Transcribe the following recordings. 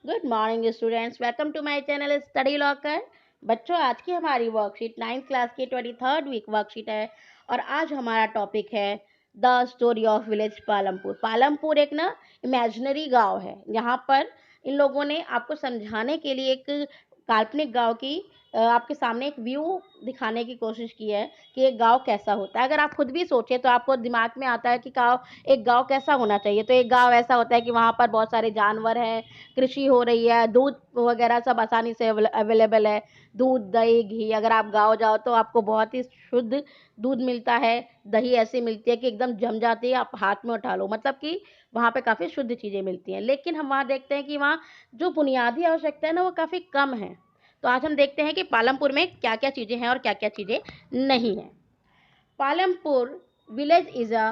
Good morning students, welcome to my channel study locker. बच्चों, आज की हमारी वर्कशीट 9th क्लास की 23rd वीक वर्कशीट है और आज हमारा टॉपिक है the story of village Palampur. Palampur एक ना इमेजिनरी गांव है। यहाँ पर इन लोगों ने आपको समझाने के लिए एक काल्पनिक गांव की आपके सामने एक व्यू दिखाने की कोशिश की है कि एक गांव कैसा होता है। अगर आप खुद भी सोचें तो आपको दिमाग में आता है कि एक गांव कैसा होना चाहिए। तो एक गांव ऐसा होता है कि वहाँ पर बहुत सारे जानवर हैं, कृषि हो रही है, दूध वगैरह सब आसानी से अवेलेबल है। दूध, दही, घी, अगर आप गाँव जाओ तो आपको बहुत ही शुद्ध दूध मिलता है। दही ऐसी मिलती है कि एकदम जम जाती है, आप हाथ में उठा लो, मतलब कि वहाँ पे काफ़ी शुद्ध चीज़ें मिलती हैं। लेकिन हम वहाँ देखते हैं कि वहाँ जो बुनियादी आवश्यकता है ना, वो काफ़ी कम है। तो आज हम देखते हैं कि पालमपुर में क्या क्या चीज़ें हैं और क्या क्या चीज़ें नहीं हैं। Palampur village is a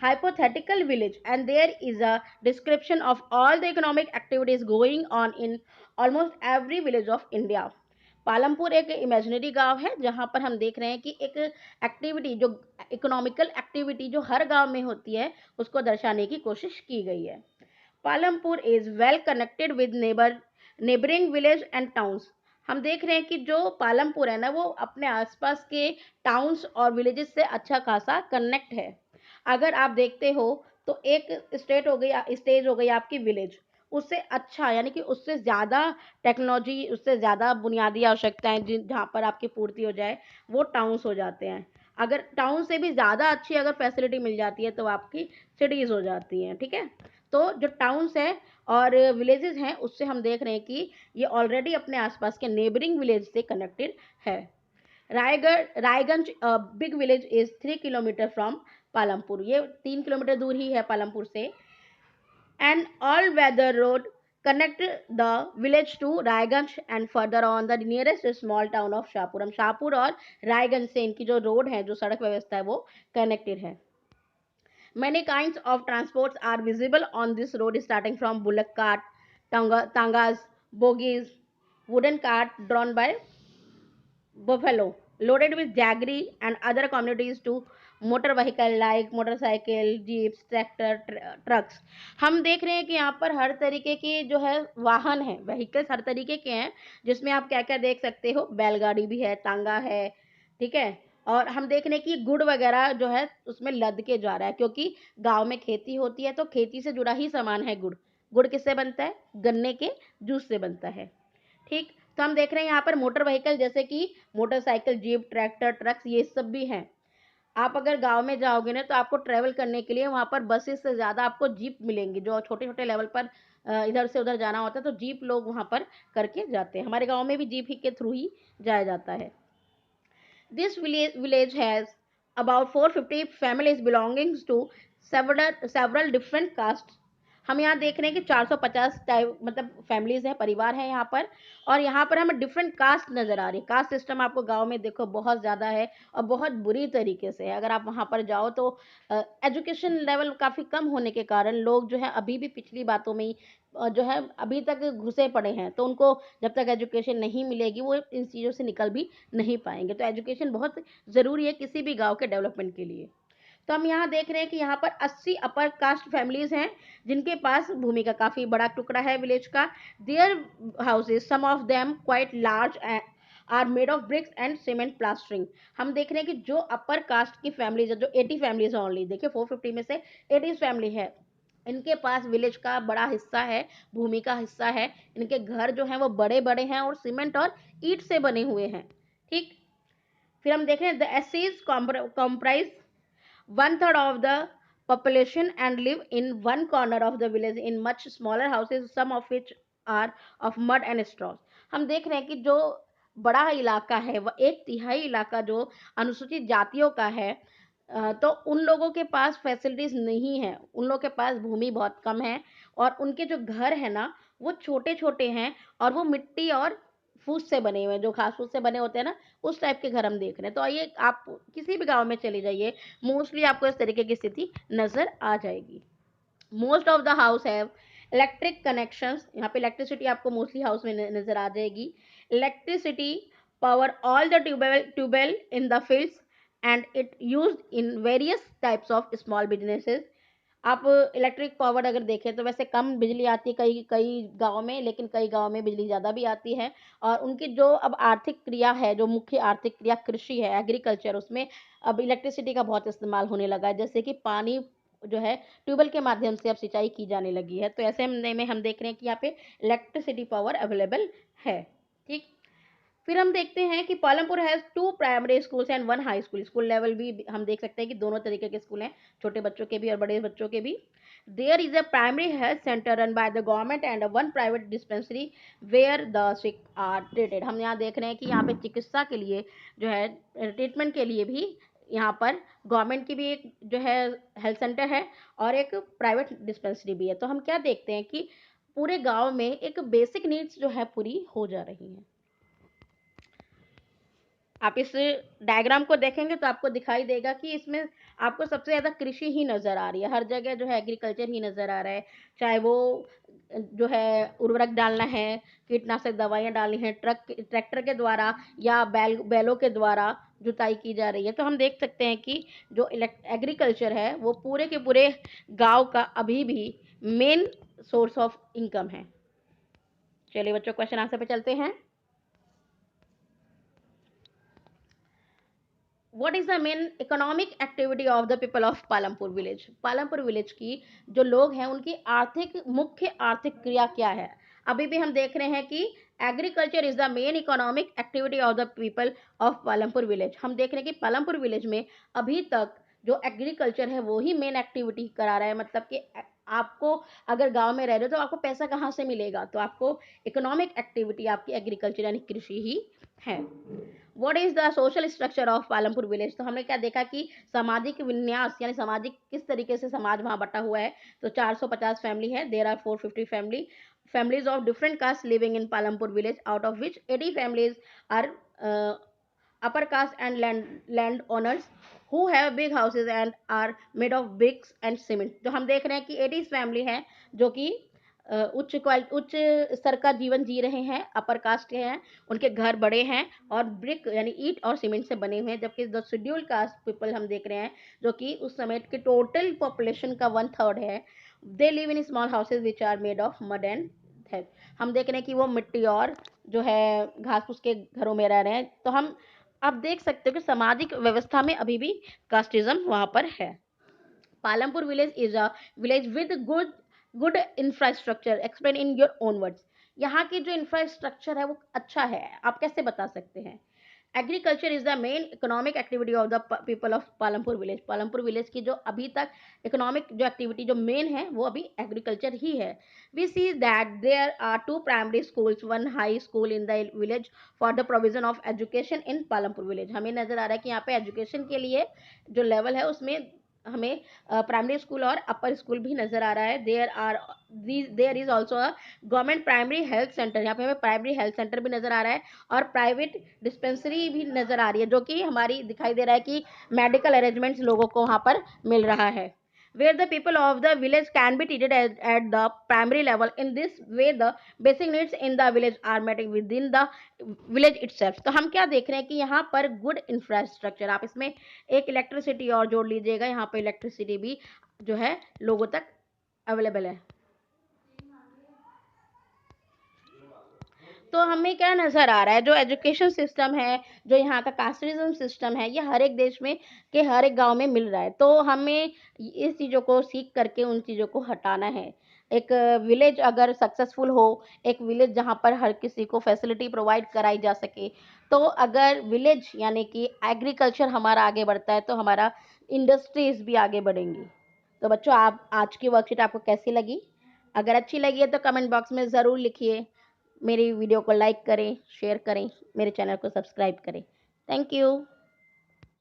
hypothetical village and there is a description of all the economic activities going on in almost every village of India. Palampur एक इमेजिनरी गांव है जहां पर हम देख रहे हैं कि एक एक्टिविटी, जो इकोनॉमिकल एक्टिविटी जो हर गांव में होती है, उसको दर्शाने की कोशिश की गई है। Palampur is well connected with neighbouring village and towns. हम देख रहे हैं कि जो पालमपुर है ना, वो अपने आसपास के टाउन्स और विलेजेस से अच्छा खासा कनेक्ट है। अगर आप देखते हो तो एक स्टेज हो गई आपकी विलेज, उससे अच्छा यानी कि उससे ज़्यादा टेक्नोलॉजी, उससे ज़्यादा बुनियादी आवश्यकताएं जहाँ पर आपकी पूर्ति हो जाए, वो टाउन्स हो जाते हैं। अगर टाउन से भी ज़्यादा अच्छी अगर फैसिलिटी मिल जाती है तो आपकी सिटीज़ हो जाती हैं। ठीक है, तो जो टाउन्स हैं और विलेजेस हैं, उससे हम देख रहे हैं कि ये ऑलरेडी अपने आसपास के नेबरिंग विलेज से कनेक्टेड है। Raiganj big village is 3 kilometer from Palampur. ये 3 किलोमीटर दूर ही है पालमपुर से। An all weather road connect the village to Raiganj and further on the nearest small town of Shahpur. हम शाहपुर और रायगंज से इनकी जो रोड है, जो सड़क व्यवस्था है, वो कनेक्टेड है। Many kinds of transports are visible on this road, starting from bullock cart, tangas, bogies, wooden cart drawn by buffalo, loaded with jaggery and other commodities to motor vehicle like motorcycle, jeeps, tractor, trucks. हम देख रहे हैं कि यहाँ पर हर तरीके के जो है वाहन है, व्हीकल्स हर तरीके के हैं, जिसमें आप क्या क्या देख सकते हो। बैलगाड़ी भी है, तांगा है, ठीक है। और हम देख रहे हैं कि गुड़ वगैरह जो है उसमें लद के जा रहा है, क्योंकि गांव में खेती होती है तो खेती से जुड़ा ही सामान है गुड़। गुड़ किससे बनता है? गन्ने के जूस से बनता है। ठीक, तो हम देख रहे हैं यहाँ पर मोटर व्हीकल जैसे कि मोटरसाइकिल, जीप, ट्रैक्टर, ट्रक्स, ये सब भी हैं। आप अगर गांव में जाओगे ना तो आपको ट्रेवल करने के लिए वहाँ पर बसेस से ज़्यादा आपको जीप मिलेंगी। जो छोटे छोटे लेवल पर इधर से उधर जाना होता है तो जीप लोग वहाँ पर करके जाते हैं। हमारे गांव में भी जीप ही के थ्रू ही जाया जाता है। This village has about 450 families belonging to several different castes. हम यहाँ देख रहे हैं कि 450 टाइप मतलब फैमिलीज हैं, परिवार हैं यहाँ पर। और यहाँ पर हमें डिफरेंट कास्ट नज़र आ रही है। कास्ट सिस्टम आपको गांव में देखो बहुत ज़्यादा है और बहुत बुरी तरीके से है। अगर आप वहाँ पर जाओ तो एजुकेशन लेवल काफ़ी कम होने के कारण लोग जो है अभी भी पिछली बातों में ही जो है अभी तक घुसे पड़े हैं। तो उनको जब तक एजुकेशन नहीं मिलेगी वो इन चीज़ों से निकल भी नहीं पाएंगे। तो एजुकेशन बहुत ज़रूरी है किसी भी गांव के डेवलपमेंट के लिए। तो हम यहाँ देख रहे हैं कि यहाँ पर 80 अपर कास्ट फैमिलीज हैं जिनके पास भूमि का काफ़ी बड़ा टुकड़ा है विलेज का। Their houses, some of them quite large, are made of bricks and cement plastering. हम देख रहे हैं कि जो अपर कास्ट की फैमिलीज है, जो 80 फैमिलीज है ओनली, देखिए 450 में से 80 फैमिली है, इनके पास विलेज का बड़ा हिस्सा है, भूमि का हिस्सा है। इनके घर जो हैं वो बड़े बड़े हैं और सीमेंट और ईंट से बने हुए हैं। ठीक, फिर हम देख रहे हैं the ACs comprise 1/3 of the population and live in one corner of the village in much smaller houses, some of which are of mud and straw. हम देख रहे हैं कि जो बड़ा इलाका है वह 1/3 इलाका जो अनुसूचित जातियों का है। तो उन लोगों के पास फैसिलिटीज नहीं है, उन लोगों के पास भूमि बहुत कम है और उनके जो घर है ना वो छोटे छोटे हैं और वो मिट्टी और फूस से बने हुए हैं, जो घास फूस से बने होते हैं ना, उस टाइप के घर हम देख रहे हैं। तो आइए आप किसी भी गांव में चले जाइए, मोस्टली आपको इस तरीके की स्थिति नजर आ जाएगी। Most of the house have electric connections. यहाँ पे इलेक्ट्रिसिटी आपको मोस्टली हाउस में नजर आ जाएगी। Electricity power all the tubewell in the fields and it used in various types of small businesses. आप इलेक्ट्रिक पावर अगर देखें तो वैसे कम बिजली आती है कई कई गाँव में, लेकिन कई गाँव में बिजली ज़्यादा भी आती है। और उनकी जो अब आर्थिक क्रिया है, जो मुख्य आर्थिक क्रिया कृषि है, एग्रीकल्चर, उसमें अब इलेक्ट्रिसिटी का बहुत इस्तेमाल होने लगा है। जैसे कि पानी जो है ट्यूबवेल के माध्यम से अब सिंचाई की जाने लगी है। तो ऐसे में हम देख रहे हैं कि यहाँ पे इलेक्ट्रिसिटी पावर अवेलेबल है। ठीक। फिर हम देखते हैं कि Palampur has 2 primary schools and 1 high school. School level भी हम देख सकते हैं कि दोनों तरीके के स्कूल हैं, छोटे बच्चों के भी और बड़े बच्चों के भी। There is a primary health centre run by the government and 1 private dispensary where the sick are treated. हम यहाँ देख रहे हैं कि यहाँ पे चिकित्सा के लिए जो है, ट्रीटमेंट के लिए भी यहाँ पर गवर्नमेंट की भी एक जो है हेल्थ सेंटर है और एक प्राइवेट डिस्पेंसरी भी है। तो हम क्या देखते हैं कि पूरे गांव में एक बेसिक नीड्स जो है पूरी हो जा रही हैं। आप इस डायग्राम को देखेंगे तो आपको दिखाई देगा कि इसमें आपको सबसे ज़्यादा कृषि ही नज़र आ रही है। हर जगह जो है एग्रीकल्चर ही नज़र आ रहा है, चाहे वो जो है उर्वरक डालना है, कीटनाशक दवाइयाँ डालनी है, ट्रैक्टर के द्वारा या बैलों के द्वारा जुताई की जा रही है। तो हम देख सकते हैं कि जो एग्रीकल्चर है वो पूरे के पूरे गांव का अभी भी मेन सोर्स ऑफ इनकम है। चलिए बच्चों, क्वेश्चन आंसर पे चलते हैं। What is the main economic activity of the people of Palampur village? Palampur village की जो लोग हैं उनकी मुख्य आर्थिक क्रिया क्या है? अभी भी हम देख रहे हैं कि agriculture is the main economic activity of the people of Palampur village. हम देख रहे हैं कि पालमपुर विलेज में अभी तक जो एग्रीकल्चर है वो ही मेन एक्टिविटी करा रहा है। मतलब कि आपको अगर गांव में रह रहे हो तो आपको पैसा कहाँ से मिलेगा? तो आपको इकोनॉमिक एक्टिविटी आपकी एग्रीकल्चर यानी कृषि ही है। What is the social structure of Palampur village? तो हमने क्या देखा कि सामाजिक विन्यास यानी सामाजिक किस तरीके से समाज वहां बटा हुआ है। तो 450 फैमिली है। There are 450 families of different castes living in Palampur village, out of which 80 families are upper caste and land owners who have big houses and are made of bricks and cement। तो हम देख रहे हैं कि 80 family हैं जो कि उच्च स्तर का जीवन जी रहे हैं, अपर कास्ट के हैं, उनके घर बड़े हैं और ब्रिक यानी ईंट और सीमेंट से बने हुए हैं। जबकि द शेड्यूल कास्ट पीपल हम देख रहे हैं जो कि उस समय के टोटल पॉपुलेशन का 1/3 है। They live in small houses which are made of mud and है। हम देख रहे हैं कि वो मिट्टी और जो है घास फूस के घरों में रह रहे हैं। तो हम आप देख सकते हो कि सामाजिक व्यवस्था में अभी भी कास्टिज्म वहां पर है। Palampur village is a village with good infrastructure. Explain in your own words. यहाँ की जो इंफ्रास्ट्रक्चर है वो अच्छा है, आप कैसे बता सकते हैं? Agriculture is the main economic activity of the people of Palampur village. Palampur village की जो अभी तक इकोनॉमिक जो एक्टिविटी जो मेन है वो अभी एग्रीकल्चर ही है। We see that there are 2 primary schools 1 high school in the village for the provision of education in Palampur village. हमें नजर आ रहा है कि यहाँ पे एजुकेशन के लिए जो लेवल है उसमें हमें प्राइमरी स्कूल और अपर स्कूल भी नजर आ रहा है। There is also a government primary health centre. यहाँ पे हमें प्राइमरी हेल्थ सेंटर भी नजर आ रहा है और प्राइवेट डिस्पेंसरी भी नजर आ रही है, जो कि हमारी दिखाई दे रहा है कि मेडिकल अरेंजमेंट्स लोगों को वहाँ पर मिल रहा है। Where the people of the village can be treated at the primary level. In this way the basic needs in the village are met within the village itself। तो हम क्या देख रहे हैं कि यहाँ पर गुड इंफ्रास्ट्रक्चर, आप इसमें एक इलेक्ट्रिसिटी और जोड़ लीजिएगा। यहाँ पे इलेक्ट्रिसिटी भी जो है लोगों तक अवेलेबल है। तो हमें क्या नज़र आ रहा है, जो एजुकेशन सिस्टम है, जो यहाँ का कास्टिज्म सिस्टम है, ये हर एक देश में के हर एक गांव में मिल रहा है। तो हमें इस चीज़ों को सीख करके उन चीज़ों को हटाना है। एक विलेज अगर सक्सेसफुल हो, एक विलेज जहाँ पर हर किसी को फैसिलिटी प्रोवाइड कराई जा सके, तो अगर विलेज यानी कि एग्रीकल्चर हमारा आगे बढ़ता है तो हमारा इंडस्ट्रीज भी आगे बढ़ेंगी। तो बच्चों, आप आज की वर्कशीट आपको कैसी लगी? अगर अच्छी लगी है तो कमेंट बॉक्स में ज़रूर लिखिए। मेरी वीडियो को लाइक करें, शेयर करें, मेरे चैनल को सब्सक्राइब करें। Thank you.